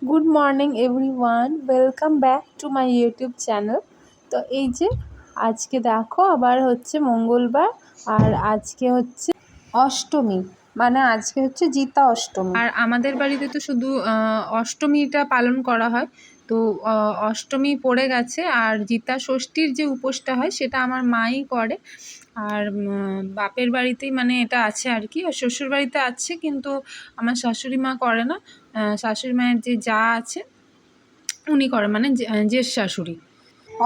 Good morning everyone, welcome back to my YouTube channel. তো এই যে আজকে দেখো আবার হচ্ছে মঙ্গলবার, আর আজকে হচ্ছে অষ্টমী, মানে আজকে হচ্ছে জিতা অষ্টমী। আর আমাদের বাড়িতে তো শুধু অষ্টমীটা পালন করা হয়। তো অষ্টমী পড়ে গেছে, আর জিতা ষষ্ঠীর যে উপোসটা হয় সেটা আমার মাই করে। আর বাপের বাড়িতেই মানে এটা আছে আর কি, আর শ্বশুর বাড়িতে আছে, কিন্তু আমার শাশুড়ি মা করে না। শাশুড়ি মায়ের যে যা আছে উনি করে, মানে জেঠ শাশুড়ি।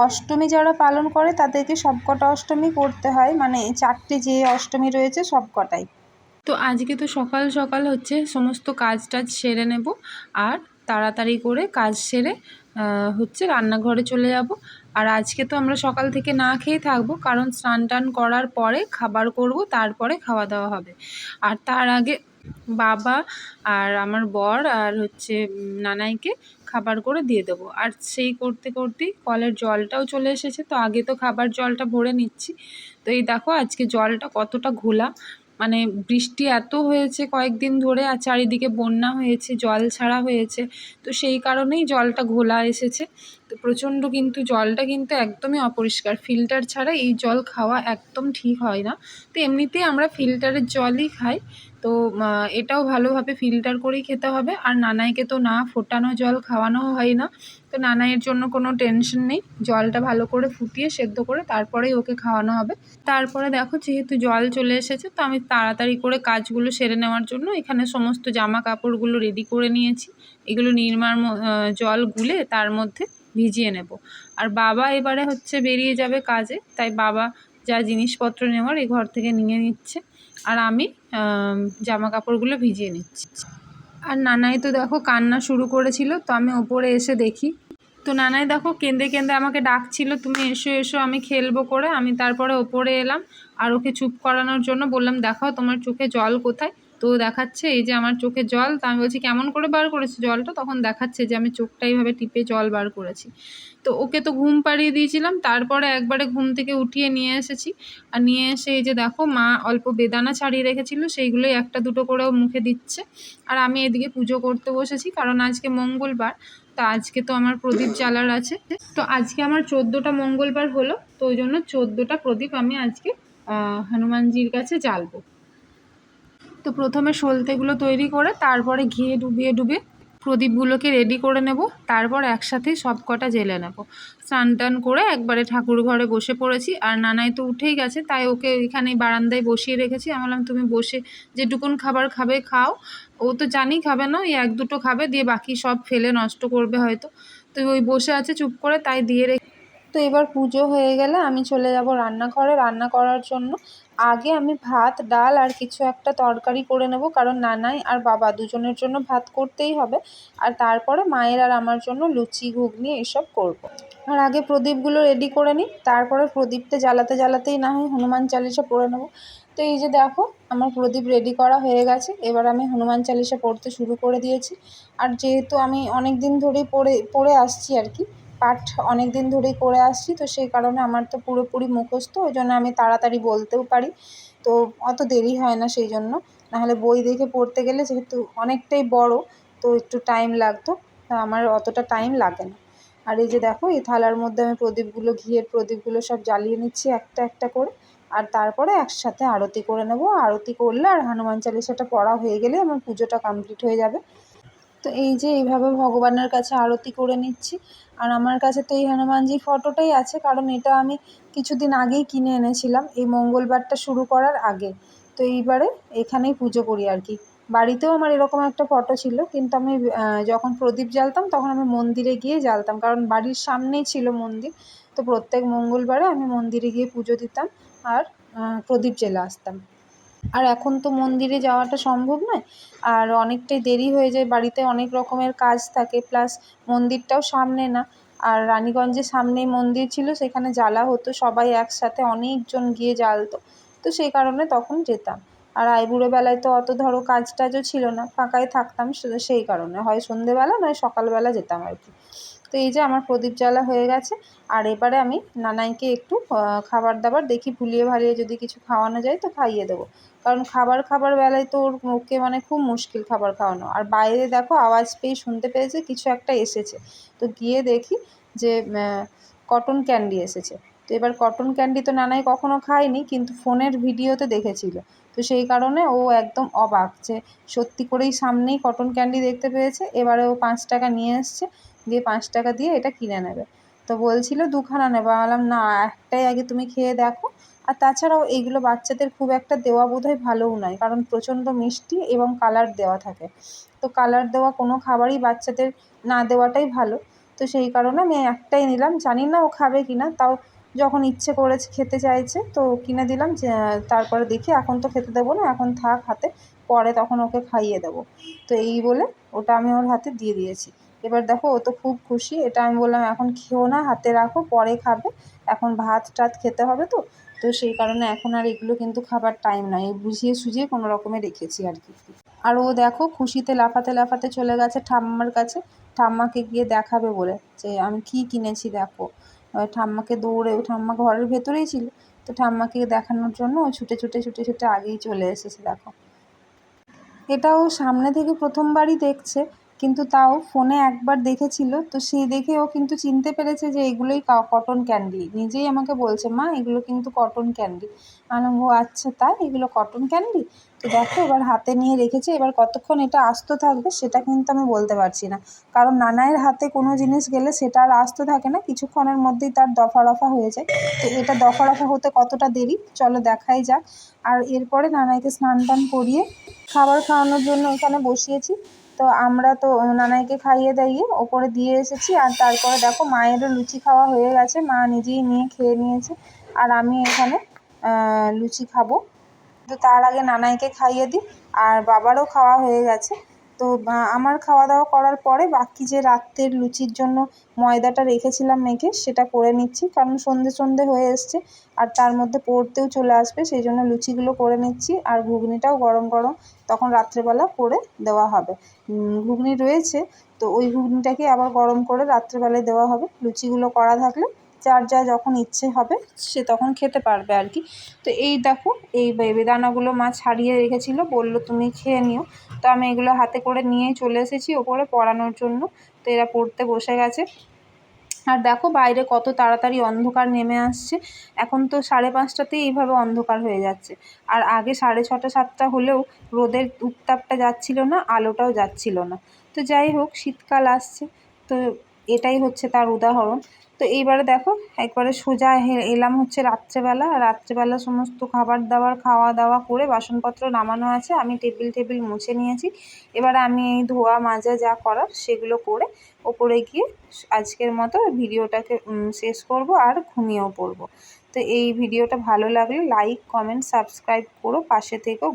অষ্টমী যারা পালন করে তাদেরকে সবকটা অষ্টমী করতে হয়, মানে 4টে যে অষ্টমী রয়েছে সবকটাই। তো আজকে তো সকাল সকাল হচ্ছে সমস্ত কাজ টাজ সেরে নেব, আর তাড়াতাড়ি করে কাজ সেরে হচ্ছে রান্নাঘরে চলে যাব। আর আজকে তো আমরা সকাল থেকে না খেয়ে থাকবো, কারণ স্নান টান করার পরে খাবার করব, তারপরে খাওয়া দাওয়া হবে। আর তার আগে বাবা আর আমার বর আর হচ্ছে নানাইকে খাবার করে দিয়ে দেবো। আর সেই করতে করতেই কলের জলটাও চলে এসেছে, তো আগে তো খাবার জলটা ভরে নিচ্ছি। তো এই দেখো আজকে জলটা কতটা ঘোলা, মানে বৃষ্টি এত হয়েছে কয়েকদিন ধরে, আর চারিদিকে বন্যা হয়েছে, জল ছাড়া হয়েছে, তো সেই কারণেই জলটা ঘোলা এসেছে। তো প্রচণ্ড, কিন্তু জলটা কিন্তু একদমই অপরিষ্কার, ফিল্টার ছাড়া এই জল খাওয়া একদম ঠিক হয় না। তো এমনিতেই আমরা ফিল্টারের জলই খাই, তো এটাও ভালোভাবে ফিল্টার করেই খেতে হবে। আর নানাইকে তো না ফোটানো জল খাওয়ানো হয় না, তো নানাইয়ের জন্য কোনো টেনশন নেই, জলটা ভালো করে ফুটিয়ে সেদ্ধ করে তারপরেই ওকে খাওয়ানো হবে। তারপরে দেখো যেহেতু জল চলে এসেছে, তো আমি তাড়াতাড়ি করে কাজগুলো সেরে নেওয়ার জন্য এখানে সমস্ত জামা কাপড়গুলো রেডি করে নিয়েছি। এগুলো নির্মার জল গুলে তার মধ্যে ভিজিয়ে নেব। আর বাবা এবারে হচ্ছে বেরিয়ে যাবে কাজে, তাই বাবা যা জিনিসপত্র নেওয়ার এই ঘর থেকে নিয়ে নিচ্ছে, আর আমি জামা কাপড়গুলো ভিজিয়ে নিচ্ছি। আর নানাই তো দেখো কান্না শুরু করেছিল, তো আমি ওপরে এসে দেখি, তো নানাই দেখো কেঁদে কেঁদে আমাকে ডাকছিল, তুমি এসো এসো আমি খেলবো করে। আমি তারপরে ওপরে এলাম, আর ওকে চুপ করানোর জন্য বললাম, দেখাও তোমার চোখে জল কোথায়। তো দেখাচ্ছে এই যে আমার চোখে জল। তো আমি বলছি কেমন করে বার করেছি জলটা, তখন দেখাচ্ছে যে আমি চোখটা এইভাবে টিপে জল বার করেছি। তো ওকে তো ঘুম পাড়িয়ে দিয়েছিলাম, তারপরে একবারে ঘুম থেকে উঠিয়ে নিয়ে এসেছি। আর নিয়ে এসে এই যে দেখো মা অল্প বেদানা ছাড়িয়ে রেখেছিল, সেইগুলোই একটা দুটো করেও মুখে দিচ্ছে। আর আমি এদিকে পুজো করতে বসেছি, কারণ আজকে মঙ্গলবার। তো আজকে তো আমার প্রদীপ জ্বালার আছে। তো আজকে আমার 14টা মঙ্গলবার হলো, তো ওই জন্য 14টা প্রদীপ আমি আজকে হনুমানজির কাছে জ্বালবো। তো প্রথমে সলতেগুলো তৈরি করে তারপরে ঘিয়ে ডুবিয়ে ডুবিয়ে প্রদীপগুলোকে রেডি করে নেব, তারপর একসাথেই সব কটা জ্বেলে নেব। স্নান টান করে একবারে ঠাকুর ঘরে বসে পড়েছি। আর নানাই তো উঠেই গেছে, তাই ওকে এখানেই বারান্দায় বসিয়ে রেখেছি। আমি বললাম তুমি বসে যেটুকুন খাবার খাবে খাও, ও তো জানি খাবে না, ওই 1-2টো খাবে, দিয়ে বাকি সব ফেলে নষ্ট করবে হয়তো। তো ওই বসে আছে চুপ করে, তাই দিয়ে রেখে। তো এবার পুজো হয়ে গেলে আমি চলে যাব রান্নাঘরে রান্না করার জন্য। আগে আমি ভাত ডাল আর কিছু একটা তরকারি করে নেব, কারণ নানাই আর বাবা দুজনের জন্য ভাত করতেই হবে। আর তারপরে মায়ের আর আমার জন্য লুচি ঘুগনি এসব করব। আর আগে প্রদীপগুলো রেডি করে নিই, তারপরে প্রদীপটা জ্বালাতে জ্বালাতেই না হয় হনুমান চালিসা পড়ে নেব। তো এই যে দেখো আমার প্রদীপ রেডি করা হয়ে গেছে, এবার আমি হনুমান চালিসা পড়তে শুরু করে দিয়েছি। আর যেহেতু আমি অনেক দিন ধরেই পড়ে আসছি আর কি, পাঠ অনেক দিন ধরেই করে আসছি, তো সেই কারণে আমার তো পুরোপুরি মুখস্থ, ওই জন্য আমি তাড়াতাড়ি বলতেও পারি। তো অত দেরি হয় না সেই জন্য, নাহলে বই দেখে পড়তে গেলে যেহেতু অনেকটাই বড়, তো একটু টাইম লাগতো, আমার অতটা টাইম লাগে না। আর এই যে দেখো এই থালার মধ্যে আমি প্রদীপগুলো, ঘিয়ের প্রদীপগুলো সব জ্বালিয়ে নিচ্ছি একটা একটা করে। আর তারপরে একসাথে আরতি করে নেব। আরতি করলে আর হনুমান চালিসাটা পড়া হয়ে গেলে আমার পুজোটা কমপ্লিট হয়ে যাবে। তো এই যে এইভাবে ভগবানের কাছে আরতি করে নিচ্ছি। আর আমার কাছে তো এই হনুমানজির ফটোটাই আছে, কারণ এটা আমি কিছুদিন আগেই কিনে এনেছিলাম, এই মঙ্গলবারটা শুরু করার আগে। তো এইবারে এখানেই পুজো করি আর কি। বাড়িতেও আমার এরকম একটা ফটো ছিল, কিন্তু আমি যখন প্রদীপ জ্বালতাম তখন আমি মন্দিরে গিয়ে জ্বালতাম, কারণ বাড়ির সামনেই ছিল মন্দির। তো প্রত্যেক মঙ্গলবারে আমি মন্দিরে গিয়ে পুজো দিতাম আর প্রদীপ জ্বেলে আসতাম। আর এখন তো মন্দিরে যাওয়াটা সম্ভব নয়, আর অনেকটাই দেরি হয়ে যায়, বাড়িতে অনেক রকমের কাজ থাকে, প্লাস মন্দিরটাও সামনে না। আর রানীগঞ্জের সামনেই মন্দির ছিল, সেখানে জ্বালা হতো, সবাই একসাথে অনেকজন গিয়ে জ্বালতো, তো সেই কারণে তখন যেতাম। আর আইবুড়ো বেলায় তো অত ধরো কাজ টাজও ছিল না, ফাঁকাই থাকতাম, শুধু সেই কারণে হয় সন্ধেবেলা নয় সকালবেলা যেতাম আর কি। তো এই যে আমার প্রদীপ জ্বালা হয়ে গেছে। আর এবারে আমি নানাইকে একটু খাবার দাবার দেখি ভুলিয়ে ভালিয়ে যদি কিছু খাওয়ানো যায় তো খাইয়ে দেবো, কারণ খাবার বেলায় তো ওর ওকে মানে খুব মুশকিল খাবার খাওয়ানো। আর বাইরে দেখো আওয়াজ পেয়ে শুনতে পেয়েছে কিছু একটা এসেছে, তো গিয়ে দেখি যে কটন ক্যান্ডি এসেছে। তো এবার কটন ক্যান্ডি তো নানাই কখনো খায়নি, কিন্তু ফোনের ভিডিওতে দেখেছিল, তো সেই কারণে ও একদম অবাক যে সত্যি করেই সামনেই কটন ক্যান্ডি দেখতে পেয়েছে। এবারে ও 5 টাকা নিয়ে এসছে, দিয়ে 5 টাকা দিয়ে এটা কিনে নেবে। তো বলছিল 2খানা নেবো, আমি বললাম না, একটাই আগে তুমি খেয়ে দেখো। আর তাছাড়াও এইগুলো বাচ্চাদের খুব একটা দেওয়া বোধহয় ভালোও নয়, কারণ প্রচণ্ড মিষ্টি এবং কালার দেওয়া থাকে। তো কালার দেওয়া কোনো খাবারই বাচ্চাদের না দেওয়াটাই ভালো। তো সেই কারণে আমি একটাই নিলাম, জানি না ও খাবে কি না, তাও যখন ইচ্ছে করেছে খেতে চাইছে তো কিনে দিলাম। যে তারপরে দেখি, এখন তো খেতে দেবো না, এখন থাক হাতে, পরে তখন ওকে খাইয়ে দেবো। তো এই বলে ওটা আমি ওর হাতে দিয়ে দিয়েছি। এবার দেখো ও তো খুব খুশি। এটা আমি বললাম এখন খেও না, হাতে রাখো, পরে খাবে, এখন ভাত টাত খেতে হবে। তো তো সেই কারণে এখন আর এগুলো কিন্তু খাবার টাইম নয়, এই বুঝিয়ে সুঝিয়ে কোনো রকমে রেখেছি আর কি। আর ও দেখো খুশিতে লাফাতে লাফাতে চলে গেছে ঠাম্মার কাছে, ঠাম্মাকে গিয়ে দেখাবে বলে যে আমি কি কিনেছি দেখো। ঠাম্মাকে দৌড়ে, ঠাম্মা ঘরের ভেতরেই ছিল, তো ঠাম্মাকে দেখানোর জন্য ও ছুটে ছুটে ছুটে ছুটে আগেই চলে এসেছে দেখো। এটাও সামনে থেকে প্রথমবারই দেখছে, কিন্তু তাও ফোনে একবার দেখেছিল, তো সেই দেখে ও কিন্তু চিনতে পেরেছে যে এগুলোই কটন ক্যান্ডি। নিজেই আমাকে বলছে, মা এগুলো কিন্তু কটন ক্যান্ডি। আমি বললাম, ও আচ্ছা তাই, এগুলো কটন ক্যান্ডি। তো দেখো এবার হাতে নিয়ে রেখেছে, এবার কতক্ষণ এটা আস্ত থাকবে সেটা কিন্তু আমি বলতে পারছি না, কারণ নানাইয়ের হাতে কোনো জিনিস গেলে সেটা আর আস্ত থাকে না, কিছুক্ষণের মধ্যেই তার দফা রফা হয়ে যায়। তো এটা দফা রফা হতে কতটা দেরি চলো দেখাই যাক। আর এরপরে নানাইকে স্নান টান করিয়ে খাবার খাওয়ানোর জন্য এখানে বসিয়েছি। তো আমরা তো নানাইকে খাইয়ে দাইয়ে ওপরে দিয়ে এসেছি। আর তারপরে দেখো মায়েরও লুচি খাওয়া হয়ে গেছে, মা নিজেই নিয়ে খেয়ে নিয়েছে, আর আমি এখানে লুচি খাবো। তো তার আগে নানাইকে খাইয়ে দিই, আর বাবারও খাওয়া হয়ে গেছে। তো আমার খাওয়া দাওয়া করার পরে বাকি যে রাত্রের লুচির জন্য ময়দাটা রেখেছিলাম মেখে, সেটা করে নিচ্ছি, কারণ সন্ধে সন্ধে হয়ে এসছে আর তার মধ্যে পড়তেও চলে আসবে, সেই জন্য লুচিগুলো করে নিচ্ছি। আর ঘুগনিটাও গরম গরম তখন রাত্রেবেলা করে দেওয়া হবে। ঘুগনি রয়েছে, তো ওই ঘুগনিটাকে আবার গরম করে রাত্রেবেলায় দেওয়া হবে। লুচিগুলো করা থাকলে যার যা যখন ইচ্ছে হবে সে তখন খেতে পারবে আর কি। তো এই দেখো এই বেদানাগুলো মা ছাড়িয়ে রেখেছিল, বললো তুমি খেয়ে নিও। তো আমি এগুলো হাতে করে নিয়েই চলে এসেছি ওপরে পড়ানোর জন্য। তো এরা পড়তে বসে গেছে। আর দেখো বাইরে কত তাড়াতাড়ি অন্ধকার নেমে আসছে, এখন তো 5:30টাতেই এইভাবে অন্ধকার হয়ে যাচ্ছে। আর আগে 6:30 7টা হলেও রোদের উত্তাপটা যাচ্ছিল না, আলোটাও যাচ্ছিল না। তো যাই হোক, শীতকাল আসছে, তো এটাই হচ্ছে তার উদাহরণ। তো এইবারে দেখো একবারে সোজা এলাম হচ্ছে রাত্রেবেলা। রাত্রেবেলা সমস্ত খাবার দাবার খাওয়া দাওয়া করে বাসনপত্র নামানো আছে, আমি টেবিল মুছে নিয়েছি। এবারে আমি এই ধোয়া মাজা যা করার সেগুলো করে ওপরে গিয়ে আজকের মতো ভিডিওটাকে শেষ করব আর ঘুমিয়েও পড়ব। তো এই ভিডিওটা ভালো লাগলে লাইক কমেন্ট সাবস্ক্রাইব করো, পাশে থেকো।